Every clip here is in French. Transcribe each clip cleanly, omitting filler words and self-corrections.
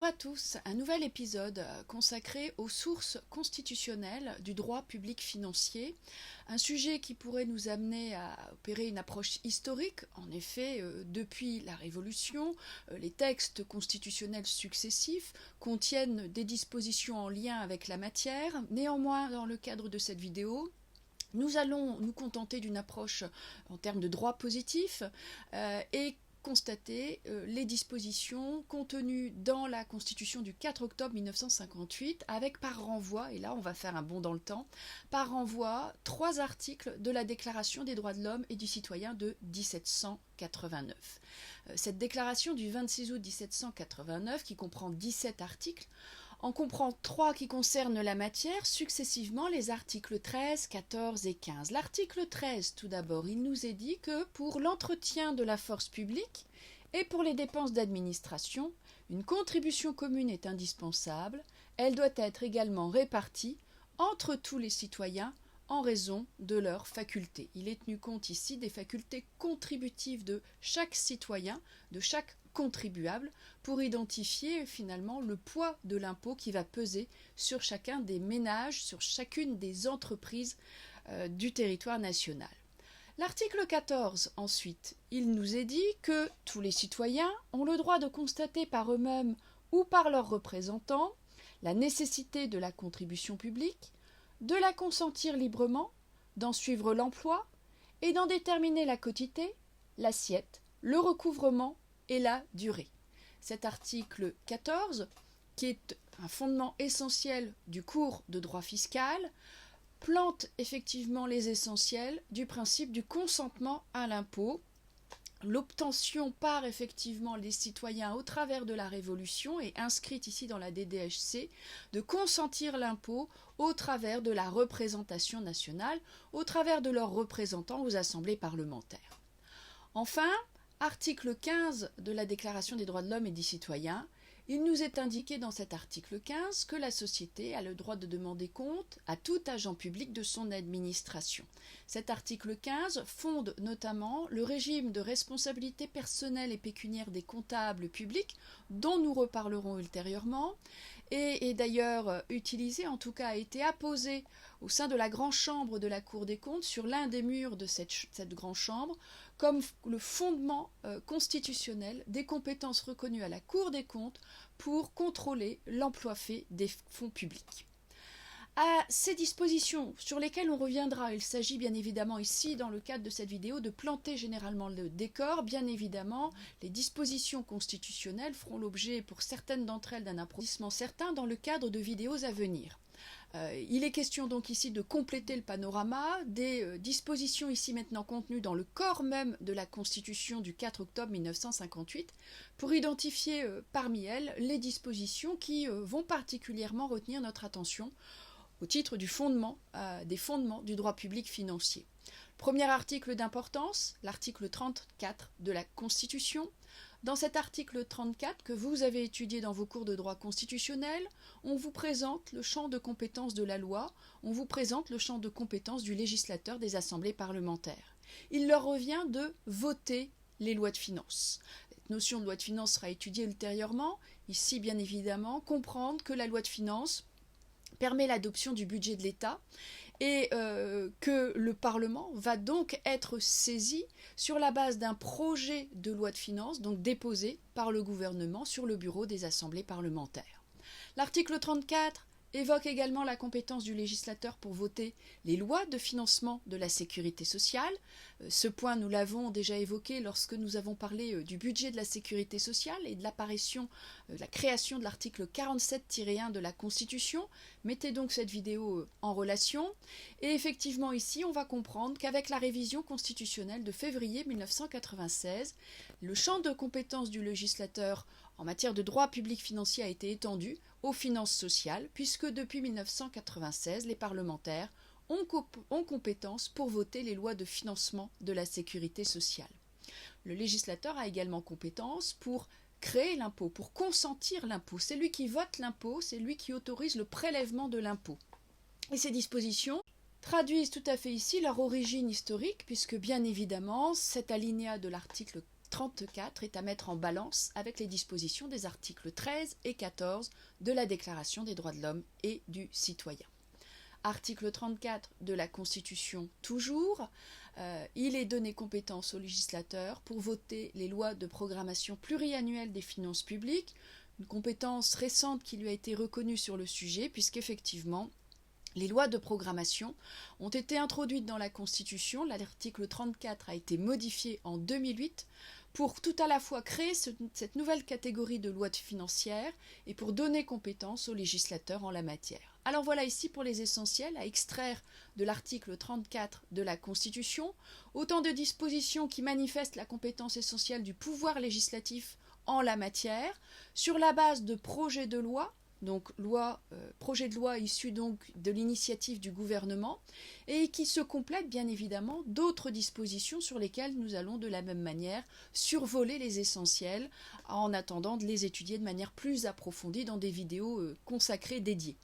à tous, un nouvel épisode consacré aux sources constitutionnelles du droit public financier, un sujet qui pourrait nous amener à opérer une approche historique. En effet, depuis la Révolution, les textes constitutionnels successifs contiennent des dispositions en lien avec la matière. Néanmoins, dans le cadre de cette vidéo, nous allons nous contenter d'une approche en termes de droit positif et constater les dispositions contenues dans la Constitution du 4 octobre 1958 avec par renvoi, et là on va faire un bond dans le temps, par renvoi 3 articles de la Déclaration des droits de l'homme et du citoyen de 1789. Cette déclaration du 26 août 1789, qui comprend 17 articles, en comprend 3 qui concernent la matière, successivement les articles 13, 14 et 15. L'article 13, tout d'abord, il nous est dit que pour l'entretien de la force publique et pour les dépenses d'administration, une contribution commune est indispensable. Elle doit être également répartie entre tous les citoyens en raison de leurs facultés. Il est tenu compte ici des facultés contributives de chaque citoyen, de chaque contribuable, pour identifier finalement le poids de l'impôt qui va peser sur chacun des ménages, sur chacune des entreprises du territoire national. L'article 14, ensuite, il nous est dit que tous les citoyens ont le droit de constater par eux-mêmes ou par leurs représentants la nécessité de la contribution publique, de la consentir librement, d'en suivre l'emploi et d'en déterminer la quotité, l'assiette, le recouvrement et la durée. Cet article 14, qui est un fondement essentiel du cours de droit fiscal, plante effectivement les essentiels du principe du consentement à l'impôt, l'obtention par effectivement les citoyens au travers de la Révolution est inscrite ici dans la DDHC de consentir l'impôt au travers de la représentation nationale, au travers de leurs représentants aux assemblées parlementaires. Enfin, article 15 de la Déclaration des droits de l'homme et du citoyen, il nous est indiqué dans cet article 15 que la société a le droit de demander compte à tout agent public de son administration. Cet article 15 fonde notamment le régime de responsabilité personnelle et pécuniaire des comptables publics, dont nous reparlerons ultérieurement, et est d'ailleurs utilisé, en tout cas a été apposé au sein de la grande chambre de la Cour des comptes sur l'un des murs de cette grande chambre comme le fondement constitutionnel des compétences reconnues à la Cour des comptes pour contrôler l'emploi fait des fonds publics. À ces dispositions sur lesquelles on reviendra, il s'agit bien évidemment ici, dans le cadre de cette vidéo, de planter généralement le décor. Bien évidemment, les dispositions constitutionnelles feront l'objet pour certaines d'entre elles d'un approfondissement certain dans le cadre de vidéos à venir. Il est question donc ici de compléter le panorama des dispositions ici maintenant contenues dans le corps même de la Constitution du 4 octobre 1958 pour identifier parmi elles les dispositions qui vont particulièrement retenir notre attention au titre du des fondements du droit public financier. Premier article d'importance, l'article 34 de la Constitution. Dans cet article 34 que vous avez étudié dans vos cours de droit constitutionnel, on vous présente le champ de compétences de la loi, on vous présente le champ de compétences du législateur des assemblées parlementaires. Il leur revient de voter les lois de finances. Cette notion de loi de finances sera étudiée ultérieurement. Ici, bien évidemment, comprendre que la loi de finances permet l'adoption du budget de l'État et que le Parlement va donc être saisi sur la base d'un projet de loi de finances, donc déposé par le gouvernement sur le bureau des assemblées parlementaires. L'article 34 évoque également la compétence du législateur pour voter les lois de financement de la sécurité sociale. Ce point, nous l'avons déjà évoqué lorsque nous avons parlé du budget de la sécurité sociale et de l'apparition, la création de l'article 47-1 de la Constitution. Mettez donc cette vidéo en relation. Et effectivement, ici, on va comprendre qu'avec la révision constitutionnelle de février 1996, le champ de compétences du législateur en matière de droit public financier a été étendu aux finances sociales, puisque depuis 1996, les parlementaires ont compétence pour voter les lois de financement de la sécurité sociale. Le législateur a également compétence pour créer l'impôt, pour consentir l'impôt. C'est lui qui vote l'impôt, c'est lui qui autorise le prélèvement de l'impôt. Et ces dispositions traduisent tout à fait ici leur origine historique, puisque bien évidemment, cet alinéa de l'article 34 est à mettre en balance avec les dispositions des articles 13 et 14 de la Déclaration des droits de l'homme et du citoyen. Article 34 de la Constitution toujours, il est donné compétence au législateur pour voter les lois de programmation pluriannuelle des finances publiques, une compétence récente qui lui a été reconnue sur le sujet, puisqu'effectivement, les lois de programmation ont été introduites dans la Constitution. L'article 34 a été modifié en 2008 pour tout à la fois créer cette nouvelle catégorie de lois financières et pour donner compétence aux législateurs en la matière. Alors voilà ici pour les essentiels à extraire de l'article 34 de la Constitution, autant de dispositions qui manifestent la compétence essentielle du pouvoir législatif en la matière, sur la base de projets de loi, donc projet de loi issu donc de l'initiative du gouvernement, et qui se complètent bien évidemment d'autres dispositions sur lesquelles nous allons de la même manière survoler les essentiels en attendant de les étudier de manière plus approfondie dans des vidéos consacrées dédiées.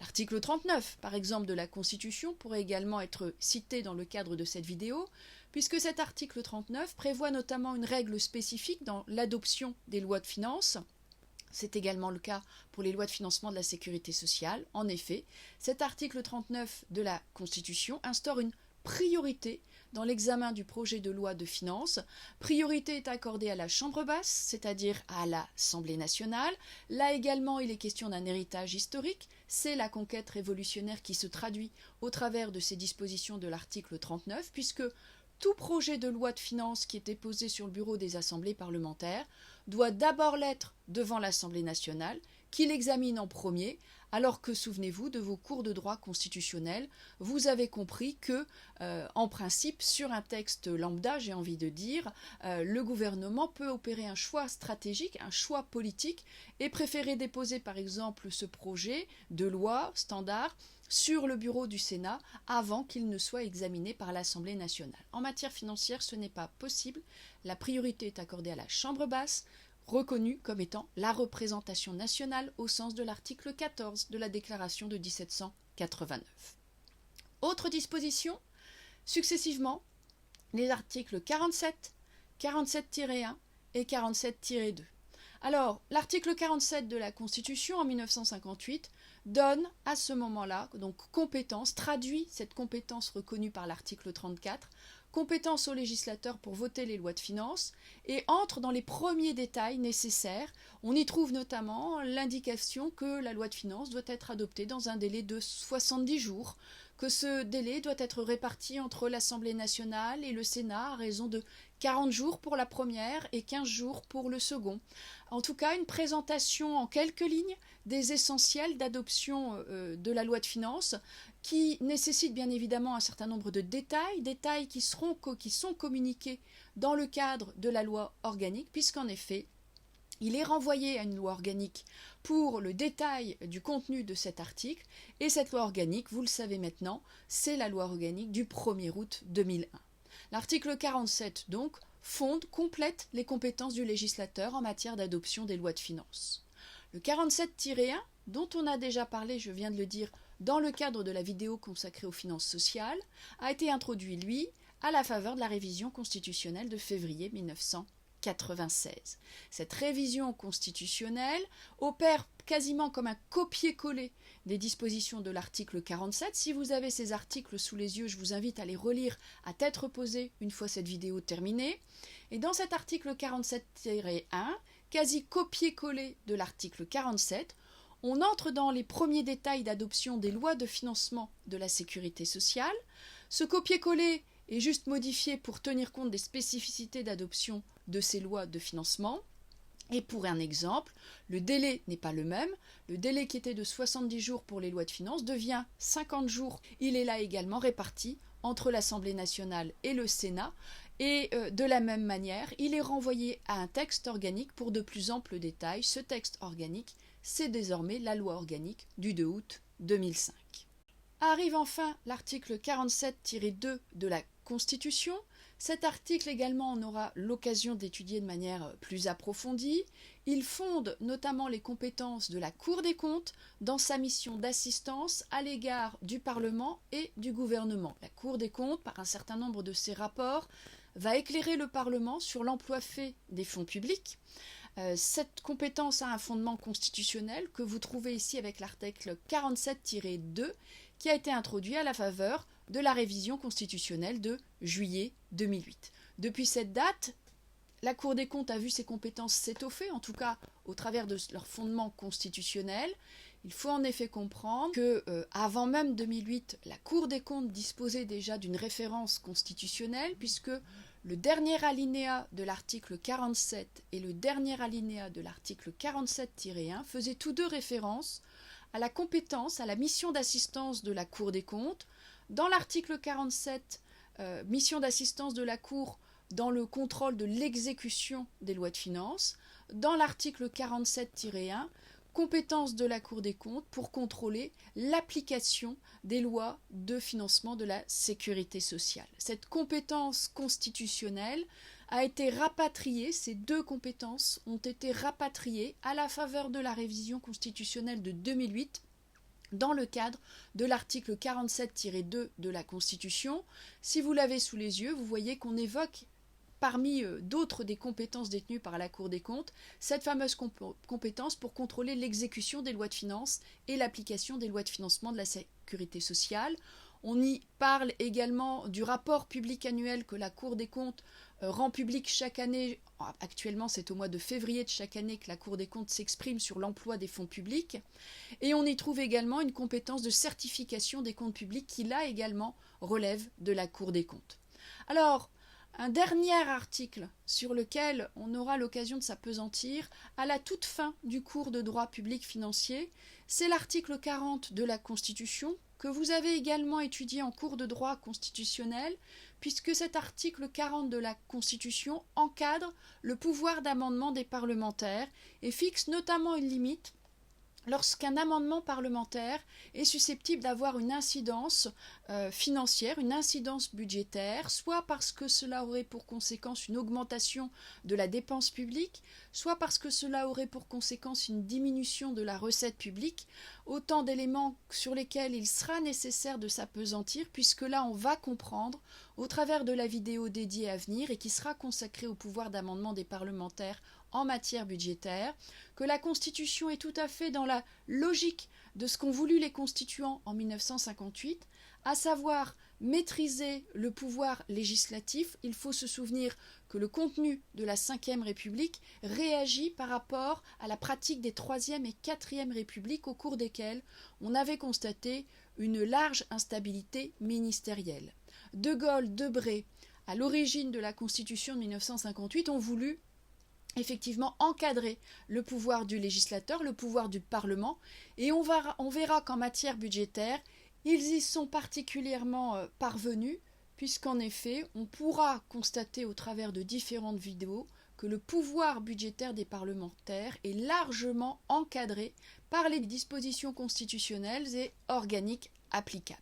L'article 39, par exemple, de la Constitution pourrait également être cité dans le cadre de cette vidéo, puisque cet article 39 prévoit notamment une règle spécifique dans l'adoption des lois de finances. C'est également le cas pour les lois de financement de la sécurité sociale. En effet, cet article 39 de la Constitution instaure une priorité dans l'examen du projet de loi de finances. Priorité est accordée à la Chambre basse, c'est-à-dire à l'Assemblée nationale. Là également, il est question d'un héritage historique. C'est la conquête révolutionnaire qui se traduit au travers de ces dispositions de l'article 39, puisque tout projet de loi de finances qui est déposé sur le bureau des assemblées parlementaires doit d'abord l'être devant l'Assemblée nationale, qui l'examine en premier, alors que, souvenez-vous, de vos cours de droit constitutionnel, vous avez compris que, en principe, sur un texte lambda, j'ai envie de dire, le gouvernement peut opérer un choix stratégique, un choix politique, et préférer déposer, par exemple, ce projet de loi standard sur le bureau du Sénat avant qu'il ne soit examiné par l'Assemblée nationale. En matière financière, ce n'est pas possible. La priorité est accordée à la Chambre basse, reconnue comme étant la représentation nationale au sens de l'article 14 de la Déclaration de 1789. Autre disposition, successivement, les articles 47, 47-1 et 47-2. Alors, l'article 47 de la Constitution en 1958 donne à ce moment-là, donc compétence, traduit cette compétence reconnue par l'article 34, compétence au législateur pour voter les lois de finances, et entre dans les premiers détails nécessaires. On y trouve notamment l'indication que la loi de finances doit être adoptée dans un délai de 70 jours, que ce délai doit être réparti entre l'Assemblée nationale et le Sénat à raison de 40 jours pour la première et 15 jours pour le second. En tout cas, une présentation en quelques lignes des essentiels d'adoption de la loi de finances qui nécessitent bien évidemment un certain nombre de détails qui sont communiqués dans le cadre de la loi organique, puisqu'en effet, il est renvoyé à une loi organique pour le détail du contenu de cet article, et cette loi organique, vous le savez maintenant, c'est la loi organique du 1er août 2001. L'article 47, donc, complète les compétences du législateur en matière d'adoption des lois de finances. Le 47-1, dont on a déjà parlé, je viens de le dire, dans le cadre de la vidéo consacrée aux finances sociales, a été introduit, lui, à la faveur de la révision constitutionnelle de février 1996. Cette révision constitutionnelle opère quasiment comme un copier-coller des dispositions de l'article 47. Si vous avez ces articles sous les yeux, je vous invite à les relire à tête reposée une fois cette vidéo terminée. Et dans cet article 47-1, quasi copier-coller de l'article 47, on entre dans les premiers détails d'adoption des lois de financement de la sécurité sociale. Ce copier-coller est juste modifié pour tenir compte des spécificités d'adoption de ces lois de financement. Et pour un exemple, le délai n'est pas le même. Le délai qui était de 70 jours pour les lois de finances devient 50 jours. Il est là également réparti entre l'Assemblée nationale et le Sénat. Et de la même manière, il est renvoyé à un texte organique pour de plus amples détails. Ce texte organique, c'est désormais la loi organique du 2 août 2005. Arrive enfin l'article 47-2 de la Constitution. Cet article également, on aura l'occasion d'étudier de manière plus approfondie. Il fonde notamment les compétences de la Cour des comptes dans sa mission d'assistance à l'égard du Parlement et du gouvernement. La Cour des comptes, par un certain nombre de ses rapports, va éclairer le Parlement sur l'emploi fait des fonds publics. Cette compétence a un fondement constitutionnel que vous trouvez ici avec l'article 47-2 qui a été introduit à la faveur de la révision constitutionnelle de juillet 2008. Depuis cette date, la Cour des comptes a vu ses compétences s'étoffer, en tout cas au travers de leur fondement constitutionnel. Il faut en effet comprendre que, avant même 2008, la Cour des comptes disposait déjà d'une référence constitutionnelle, puisque le dernier alinéa de l'article 47 et le dernier alinéa de l'article 47-1 faisaient tous deux référence à la compétence, à la mission d'assistance de la Cour des comptes. Dans l'article 47, mission d'assistance de la Cour dans le contrôle de l'exécution des lois de finances. Dans l'article 47-1, compétence de la Cour des comptes pour contrôler l'application des lois de financement de la sécurité sociale. Cette compétence constitutionnelle a été rapatriée, ces deux compétences ont été rapatriées à la faveur de la révision constitutionnelle de 2008 dans le cadre de l'article 47-2 de la Constitution. Si vous l'avez sous les yeux, vous voyez qu'on évoque parmi d'autres des compétences détenues par la Cour des comptes, cette fameuse compétence pour contrôler l'exécution des lois de finances et l'application des lois de financement de la sécurité sociale. On y parle également du rapport public annuel que la Cour des comptes rend public chaque année. Actuellement, c'est au mois de février de chaque année que la Cour des comptes s'exprime sur l'emploi des fonds publics. Et on y trouve également une compétence de certification des comptes publics qui, là également, relève de la Cour des comptes. Alors, un dernier article sur lequel on aura l'occasion de s'appesantir à la toute fin du cours de droit public financier, c'est l'article 40 de la Constitution que vous avez également étudié en cours de droit constitutionnel, puisque cet article 40 de la Constitution encadre le pouvoir d'amendement des parlementaires et fixe notamment une limite lorsqu'un amendement parlementaire est susceptible d'avoir une incidence financière, une incidence budgétaire, soit parce que cela aurait pour conséquence une augmentation de la dépense publique, soit parce que cela aurait pour conséquence une diminution de la recette publique, autant d'éléments sur lesquels il sera nécessaire de s'appesantir, puisque là on va comprendre, au travers de la vidéo dédiée à venir et qui sera consacrée au pouvoir d'amendement des parlementaires en matière budgétaire, que la Constitution est tout à fait dans la logique de ce qu'ont voulu les constituants en 1958, à savoir maîtriser le pouvoir législatif. Il faut se souvenir que le contenu de la Ve République réagit par rapport à la pratique des Troisième et Quatrième Républiques au cours desquelles on avait constaté une large instabilité ministérielle. De Gaulle, Debré, à l'origine de la Constitution de 1958, ont voulu effectivement encadrer le pouvoir du législateur, le pouvoir du Parlement, et on verra qu'en matière budgétaire, ils y sont particulièrement parvenus, puisqu'en effet, on pourra constater au travers de différentes vidéos que le pouvoir budgétaire des parlementaires est largement encadré par les dispositions constitutionnelles et organiques applicables.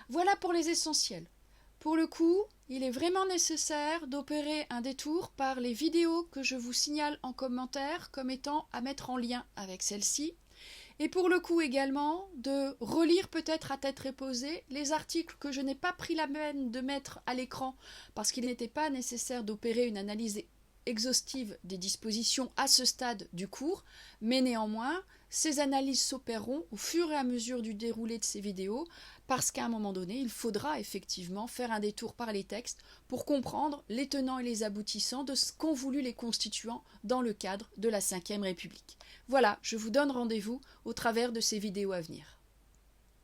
Voilà pour les essentiels. Pour le coup, il est vraiment nécessaire d'opérer un détour par les vidéos que je vous signale en commentaire comme étant à mettre en lien avec celle-ci. Et pour le coup également, de relire peut-être à tête reposée les articles que je n'ai pas pris la peine de mettre à l'écran parce qu'il n'était pas nécessaire d'opérer une analyse exhaustive des dispositions à ce stade du cours, mais néanmoins, ces analyses s'opéreront au fur et à mesure du déroulé de ces vidéos, parce qu'à un moment donné, il faudra effectivement faire un détour par les textes pour comprendre les tenants et les aboutissants de ce qu'ont voulu les constituants dans le cadre de la Ve République. Voilà, je vous donne rendez-vous au travers de ces vidéos à venir.